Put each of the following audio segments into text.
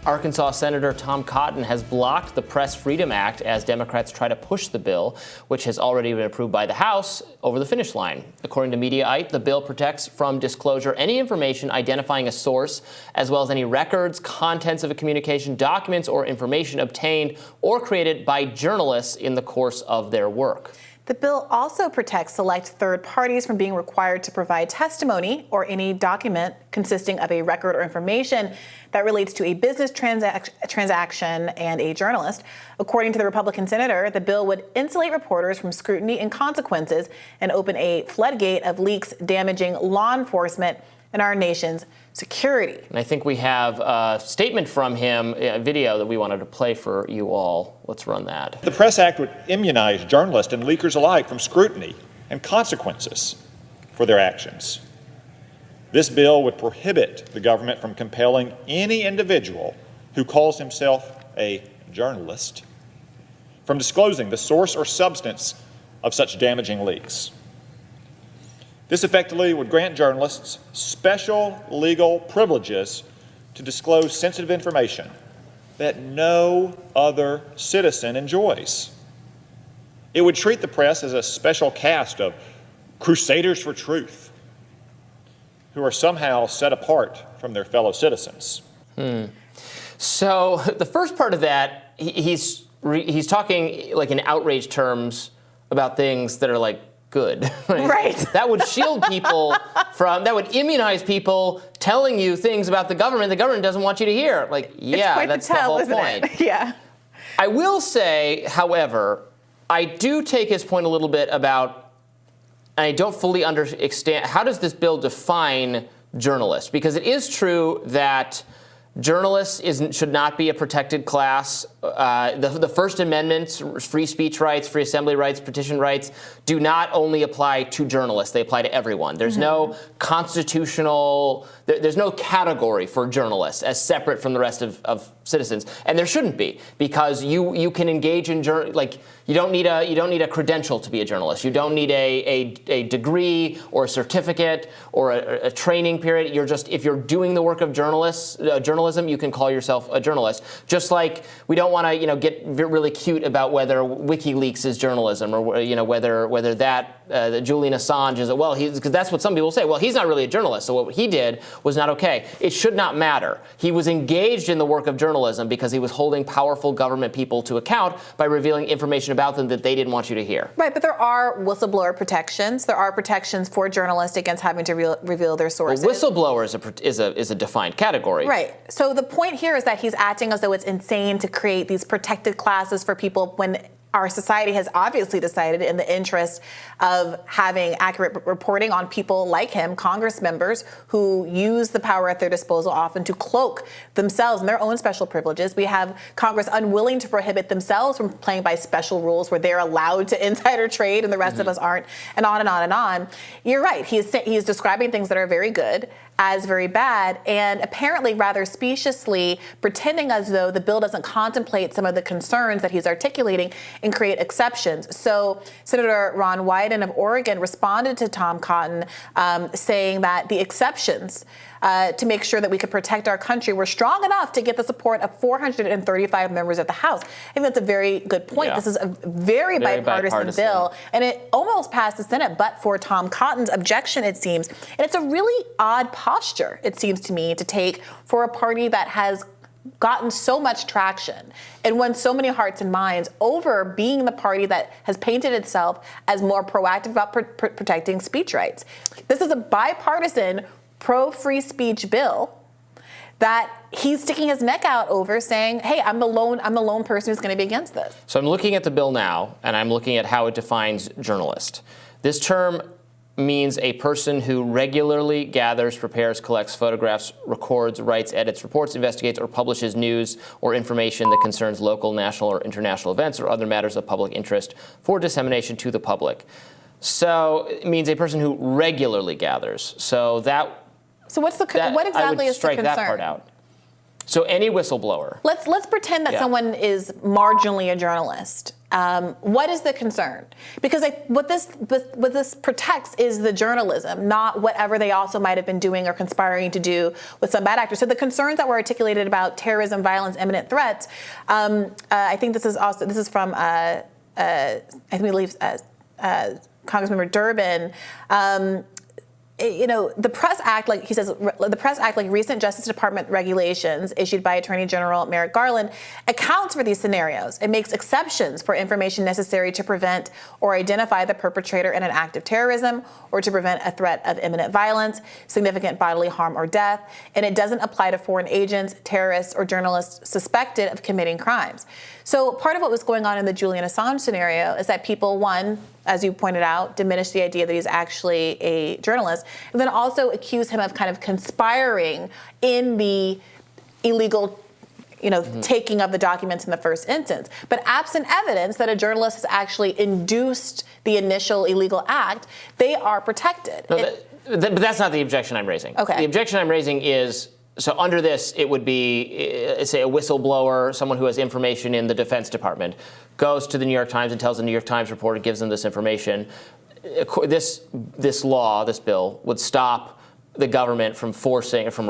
Arkansas Senator Tom Cotton has blocked the Press Freedom Act as Democrats try to push the bill, which has already been approved by the House, over the finish line. According to Mediaite, the bill protects from disclosure any information identifying a source, as well as any records, contents of a communication, documents, or information obtained or created by journalists in the course of their work. The bill also protects select third parties from being required to provide testimony or any document consisting of a record or information that relates to a business transaction and a journalist. According to the Republican senator, the bill would insulate reporters from scrutiny and consequences and open a floodgate of leaks damaging law enforcement and our nation's security. And I think we have a statement from him, a video that we wanted to play for you all. Let's run that. The Press Act would immunize journalists and leakers alike from scrutiny and consequences for their actions. This bill would prohibit the government from compelling any individual who calls himself a journalist from disclosing the source or substance of such damaging leaks. This effectively would grant journalists special legal privileges to disclose sensitive information that no other citizen enjoys. It would treat the press as a special caste of crusaders for truth who are somehow set apart from their fellow citizens. So the first part of that, he's talking like in outrage terms about things that are like good. Right. That would shield people from, that would immunize people telling you things about the government doesn't want you to hear. Like, yeah, that's the whole point. Yeah. I will say, however, I do take his point a little bit about, and I don't fully understand, how does this bill define journalists? Because it is true that journalists should not be a protected class. The First Amendment, free speech rights, free assembly rights, petition rights, do not only apply to journalists. They apply to everyone. There's no constitutional, there's no category for journalists as separate from the rest of citizens. And there shouldn't be, because you can engage in, you don't need a credential to be a journalist. You don't need a degree or a certificate or a training period. If you're doing the work of journalism, you can call yourself a journalist. Just like we don't want to, get really cute about whether WikiLeaks is journalism or whether that Julian Assange is. Well, because that's what some people say. Well, he's not really a journalist, so what he did was not okay. It should not matter. He was engaged in the work of journalism because he was holding powerful government people to account by revealing information about them that they didn't want you to hear. Right, but there are whistleblower protections. There are protections for journalists against having to reveal their sources. Well, whistleblower is a defined category. Right. So the point here is that he's acting as though it's insane to create these protected classes for people when our society has obviously decided, in the interest of having accurate reporting on people like him, Congress members who use the power at their disposal often to cloak themselves in their own special privileges. We have Congress unwilling to prohibit themselves from playing by special rules where they're allowed to insider trade and the rest of us aren't, and on and on and on. You're right. He's describing things that are very good as very bad, and apparently rather speciously pretending as though the bill doesn't contemplate some of the concerns that he's articulating and create exceptions. So Senator Ron Wyden of Oregon responded to Tom Cotton saying that the exceptions to make sure that we could protect our country were strong enough to get the support of 435 members of the House. I think that's a very good point. Yeah. This is a very bipartisan bill, and it almost passed the Senate, but for Tom Cotton's objection, it seems. And it's a really odd posture, it seems to me, to take for a party that has gotten so much traction and won so many hearts and minds over being the party that has painted itself as more proactive about protecting speech rights. This is a bipartisan pro-free speech bill that he's sticking his neck out over, saying, hey, I'm the lone person who's going to be against this. So I'm looking at the bill now, and I'm looking at how it defines journalist. This term means a person who regularly gathers, prepares, collects photographs, records, writes, edits, reports, investigates, or publishes news or information that concerns local, national, or international events or other matters of public interest for dissemination to the public. So it means a person who regularly gathers. So what exactly is the concern? That part out. So any whistleblower. Let's pretend that someone is marginally a journalist What is the concern? Because what this protects is the journalism, not whatever they also might have been doing or conspiring to do with some bad actors. So the concerns that were articulated about terrorism, violence, imminent threats, I think this is from I believe Congressmember Durbin. The Press Act, like he says, the Press Act, like recent Justice Department regulations issued by Attorney General Merrick Garland, accounts for these scenarios. It makes exceptions for information necessary to prevent or identify the perpetrator in an act of terrorism or to prevent a threat of imminent violence, significant bodily harm, or death. And it doesn't apply to foreign agents, terrorists, or journalists suspected of committing crimes. So part of what was going on in the Julian Assange scenario is that people, one, as you pointed out, diminish the idea that he's actually a journalist, and then also accuse him of kind of conspiring in the illegal, taking of the documents in the first instance. But absent evidence that a journalist has actually induced the initial illegal act, they are protected. No, but that's not the objection I'm raising. Okay. The objection I'm raising is, so under this, it would be, say, a whistleblower, someone who has information in the Defense Department, goes to the New York Times and tells the New York Times reporter, gives them this information. This bill, would stop the government from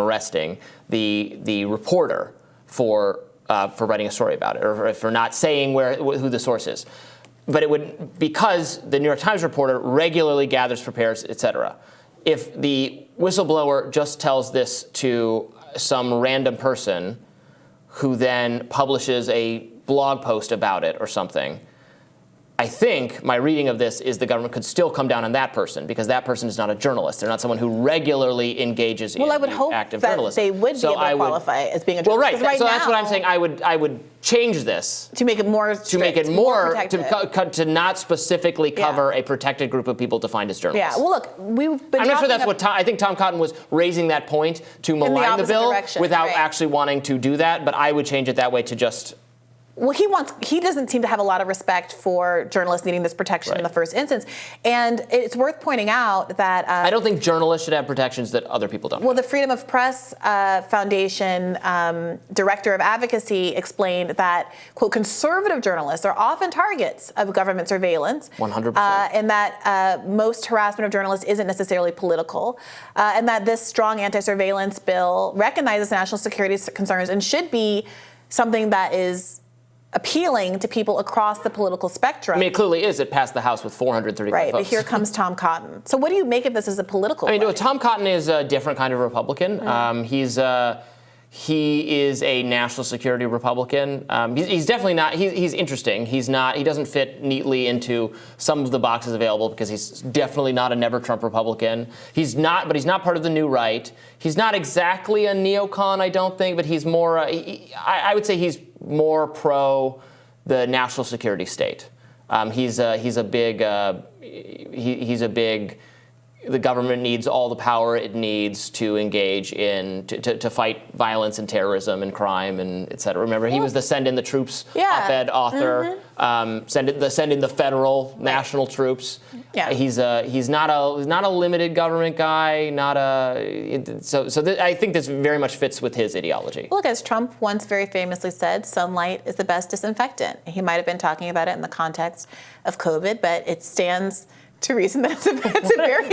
arresting the reporter for writing a story about it, or for not saying who the source is. But it would, because the New York Times reporter regularly gathers, prepares, et cetera. If the whistleblower just tells this to some random person who then publishes a blog post about it or something, I think my reading of this is the government could still come down on that person because that person is not a journalist. They're not someone who regularly engages in active journalism. They would be able to qualify as being a journalist. Well, right. So that's what I'm saying. I would change this to make it more strict, more to not specifically cover a protected group of people defined as journalists. Yeah. Well, look, we've been. I'm not sure that's what I think. Tom Cotton was raising that point to malign the bill without actually wanting to do that. But I would change it that way to just. Well, he doesn't seem to have a lot of respect for journalists needing this protection in the first instance. And it's worth pointing out that... I don't think journalists should have protections that other people don't. Well, the Freedom of Press Foundation Director of Advocacy explained that, quote, conservative journalists are often targets of government surveillance. 100%. And that most harassment of journalists isn't necessarily political. And that this strong anti-surveillance bill recognizes national security concerns and should be something that is appealing to people across the political spectrum. I mean, it clearly is. It passed the House with 435 votes. Right, votes. but here comes Tom Cotton. So what do you make of this as a political play? Tom Cotton is a different kind of Republican. He is a national security Republican. He's definitely not. He's interesting. He doesn't fit neatly into some of the boxes available because he's definitely not a never Trump Republican. He's not part of the new right. He's not exactly a neocon, I don't think, but he's more. I would say he's more pro the national security state. He's a big. The government needs all the power it needs to engage in to fight violence and terrorism and crime and et cetera. Remember, he was the send in the troops op-ed author. Send in the federal national troops. Yeah. He's not a limited government guy. I think this very much fits with his ideology. Look, as Trump once very famously said, sunlight is the best disinfectant. He might have been talking about it in the context of COVID, but it stands to reason that it's a very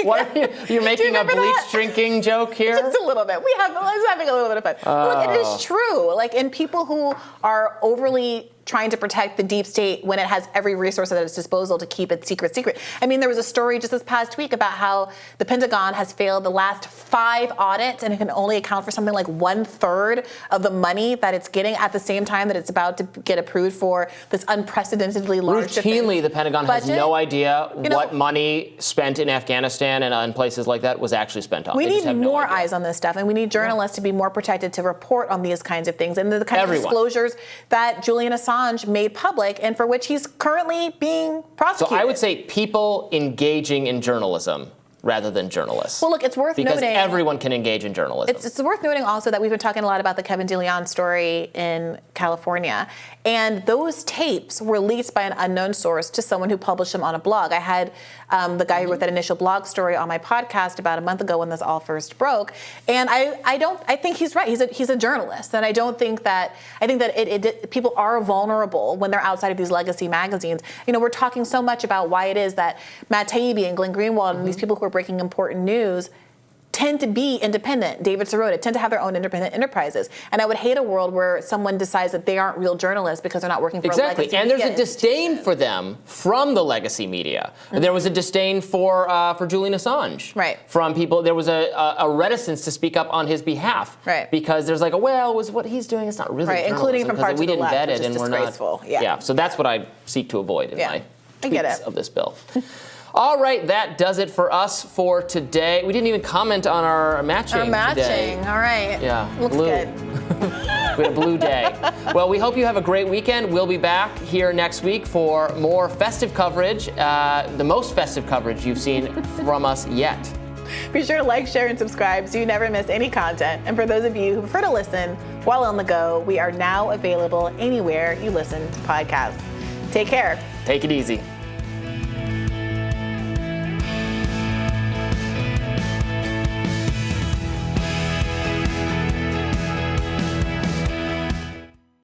You're making a bleach drinking joke here? Just a little bit. I was having a little bit of fun. Look, it is true. Like, in people who are overly trying to protect the deep state when it has every resource at its disposal to keep it secret. I mean, there was a story just this past week about how the Pentagon has failed the last 5 audits and it can only account for something like 1/3 of the money that it's getting at the same time that it's about to get approved for this unprecedentedly large Routinely, the Pentagon has no idea what money spent in Afghanistan and in places like that was actually spent on. We need more eyes on this stuff, and we need journalists to be more protected to report on these kinds of things and the kind of disclosures that Julian Assange made public and for which he's currently being prosecuted. So I would say people engaging in journalism rather than journalists. Well, look, it's worth because noting. everyone can engage in journalism. It's worth noting also that we've been talking a lot about the Kevin DeLeon story in California. And those tapes were leaked by an unknown source to someone who published them on a blog. I had the guy who wrote that initial blog story on my podcast about a month ago when this all first broke. And I think he's right. He's a journalist. And I think that people are vulnerable when they're outside of these legacy magazines. You know, we're talking so much about why it is that Matt Taibbi and Glenn Greenwald and these people who are breaking important news tend to be independent. David Sirota tend to have their own independent enterprises. And I would hate a world where someone decides that they aren't real journalists because they're not working for a legacy and there's media a disdain for them from the legacy media. There was a disdain for Julian Assange. Right. From people, there was a reticence to speak up on his behalf. Right. Because there's like, was what he's doing, it's not really right, including from parts we of the didn't left, vet which it is and we're disgraceful. not. Yeah. So that's what I seek to avoid in my I get tweets it. of this bill. All right, that does it for us for today. We didn't even comment on our matching today. All right. Yeah. Looks blue. good. We had a blue day. Well, we hope you have a great weekend. We'll be back here next week for more festive coverage, the most festive coverage you've seen from us yet. Be sure to like, share, and subscribe so you never miss any content. And for those of you who prefer to listen while on the go, we are now available anywhere you listen to podcasts. Take care. Take it easy.